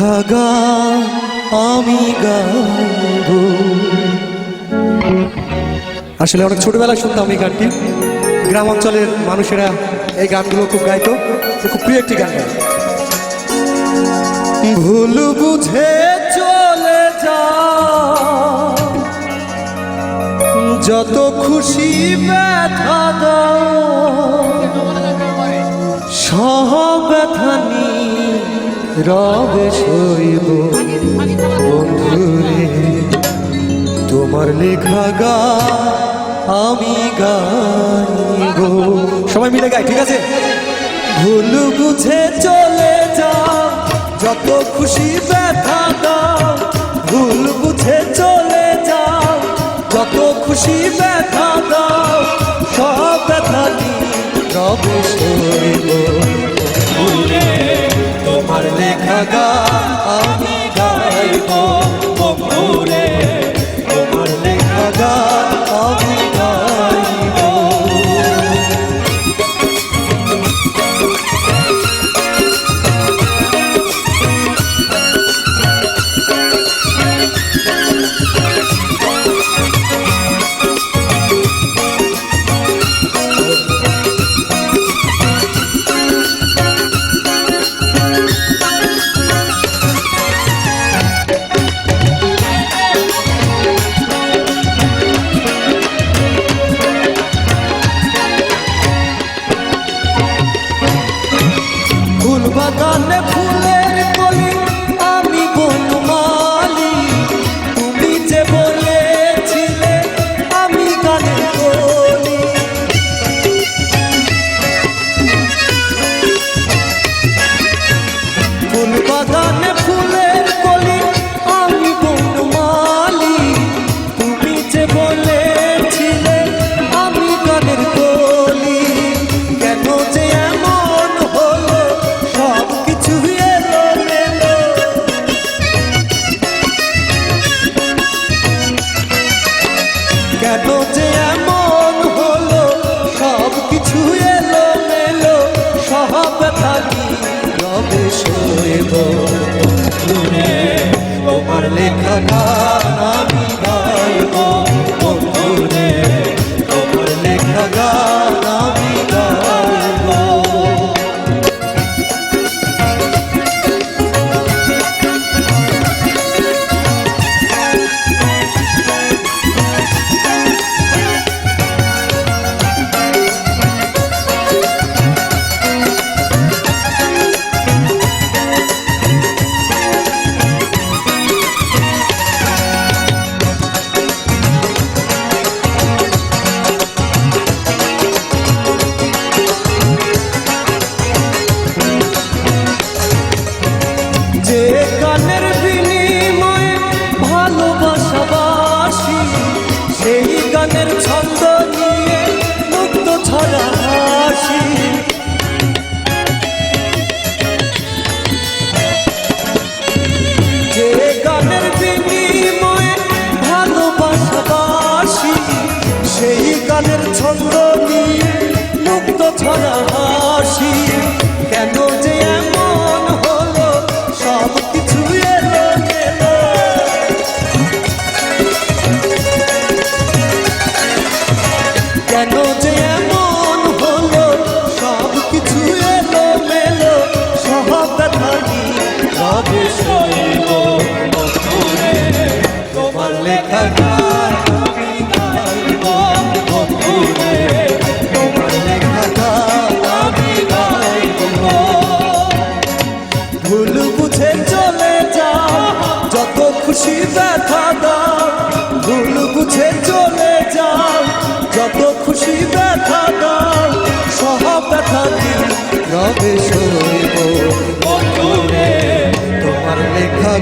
লেখা গান আমি গাইব। আসলে অনেক ছোটবেলায় শুনতাম এই গানটি, গ্রাম অঞ্চলের মানুষেরা এই গানগুলো খুব গাইতো, খুব প্রিয় একটি গান। ভুল বুঝে চলে যা, যত খুশি ব্যথা দাও, সহ ব্যথা রবে সইব বন্ধুরে, তোমার লেখা গান আমি গাইব। সবাই মিলে গাই, ঠিক আছে? ভুল বুঝে চলে যাও, যত খুশি ব্যথা দাও, ভুল বুঝে চলে যাও, যত খুশি ব্যথা দাও, সব ব্যথা রবে সইব বন্ধুরে, তোমার লেখা গান আমি গাইব বন্ধুরে, তোমার লেখা গান আমি গাইব। বাগানে ফুলের কলি আমি বনমালী, তুমি যে বলেছিলে আমি গানের কলি। ফুল বাগানে ফুলের কলি আমি বনমালী, তুমি যে বলেছিলে আমি গানের কলি। কেন যে এমন হলো, সব কিছু এলো মেলো, কেন যে এমন হলো, সব কিছু এলো মেলো, সব ব্যথা রবে সইব বন্ধুরে, তোমার লেখা গান আমি গাইব বন্ধুরে, তোমার লেখা গান আমি গাইব। যে গানের বিনিময়ে ভালোবাসাবাসি, সেই গানের ছন্দ নিয়ে মুক্ত ছড়া হাসি। যে গানের বিনিময়ে ভালোবাসাবাসি, সেই গানের ছন্দ নিয়ে মুক্ত ছড়া হাসি। কেন যে এমন হলো, সব কিছু এলো মেলো, কেন যে এমন হলো, সব কিছু এলো মেলো, সব ব্যথা রবে সইব বন্ধুরে, তোমার লেখা গান আমি গাইব বন্ধুরে, তোমার লেখা গান আমি গাইব। ভুল বুঝে চলে যাও, যত খুশি ব্যথা দাও, ভুল বুঝে চলে যাও, যত খুশি ব্যথা দাও, সব ব্যথা রবে সইব বন্ধুরে, তোমার লেখা